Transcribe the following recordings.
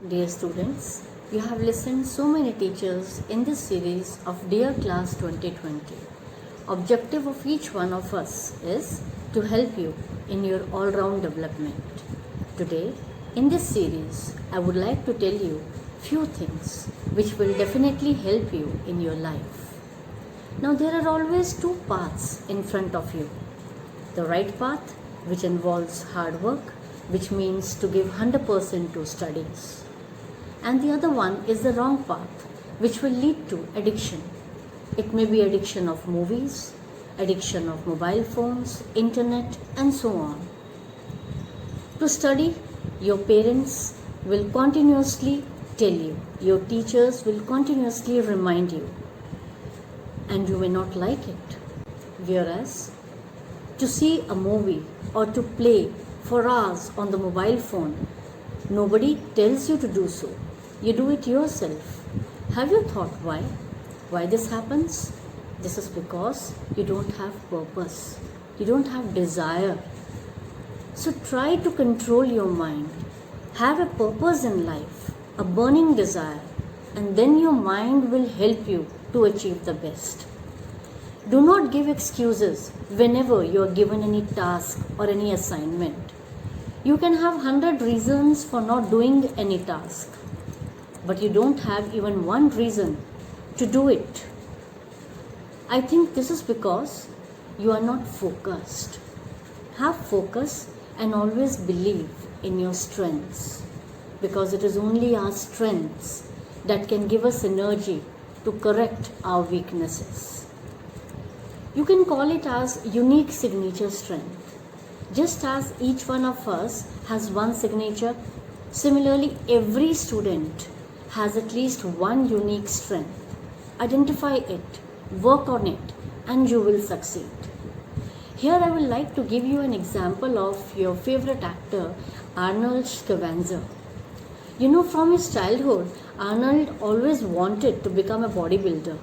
Dear students, you have listened so many teachers in this series of Dear Class 2020. Objective of each one of us is to help you in your all-round development. Today, in this series, I would like to tell you few things which will definitely help you in your life. Now, there are always two paths in front of you. The right path, which involves hard work, which means to give 100% to studies. And the other one is the wrong path, which will lead to addiction. It may be addiction of movies, addiction of mobile phones, internet, and so on. To study, your parents will continuously tell you, your teachers will continuously remind you, and you may not like it. Whereas, to see a movie or to play for hours on the mobile phone, nobody tells you to do so. You do it yourself. Have you thought why? Why this happens? This is because you don't have purpose. You don't have desire. So try to control your mind. Have a purpose in life, a burning desire, and then your mind will help you to achieve the best. Do not give excuses whenever you are given any task or any assignment. You can have 100 reasons for not doing any task, but you don't have even one reason to do it. I think this is because you are not focused. Have focus and always believe in your strengths, because it is only our strengths that can give us energy to correct our weaknesses. You can call it as unique signature strength. Just as each one of us has one signature, similarly every student has at least one unique strength. Identify it, work on it, and you will succeed. Here I would like to give you an example of your favorite actor, Arnold Schwarzenegger. You know, from his childhood, Arnold always wanted to become a bodybuilder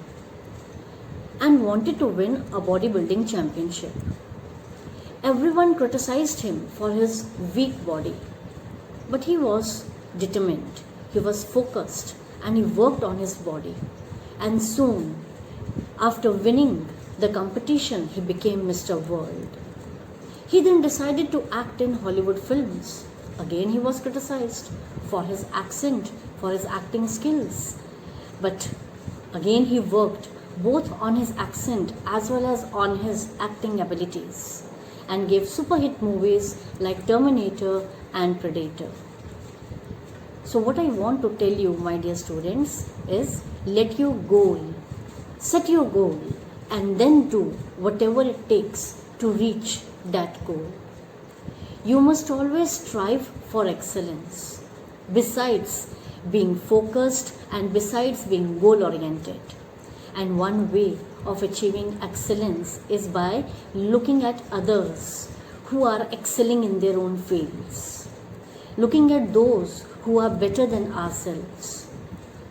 and wanted to win a bodybuilding championship. Everyone criticized him for his weak body, but he was determined, he was focused, and he worked on his body. And soon, after winning the competition, he became Mr. World. He then decided to act in Hollywood films. Again, he was criticized for his accent, for his acting skills. But again, he worked both on his accent as well as on his acting abilities, and gave super hit movies like Terminator and Predator. So what I want to tell you, my dear students, is let your goal, set your goal, and then do whatever it takes to reach that goal. You must always strive for excellence, besides being focused and besides being goal oriented. And one way of achieving excellence is by looking at others who are excelling in their own fields, looking at those who are better than ourselves.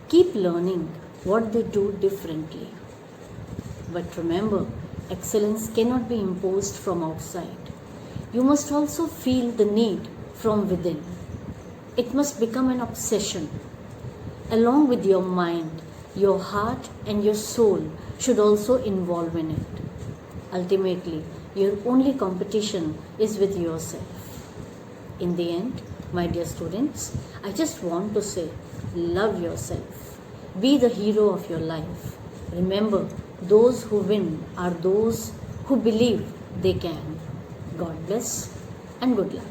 Keep learning what they do differently. But remember, excellence cannot be imposed from outside. You must also feel the need from within. It must become an obsession. Along with your mind, your heart and your soul should also involve in it. Ultimately, your only competition is with yourself. In the end, my dear students, I just want to say, love yourself. Be the hero of your life. Remember, those who win are those who believe they can. God bless and good luck.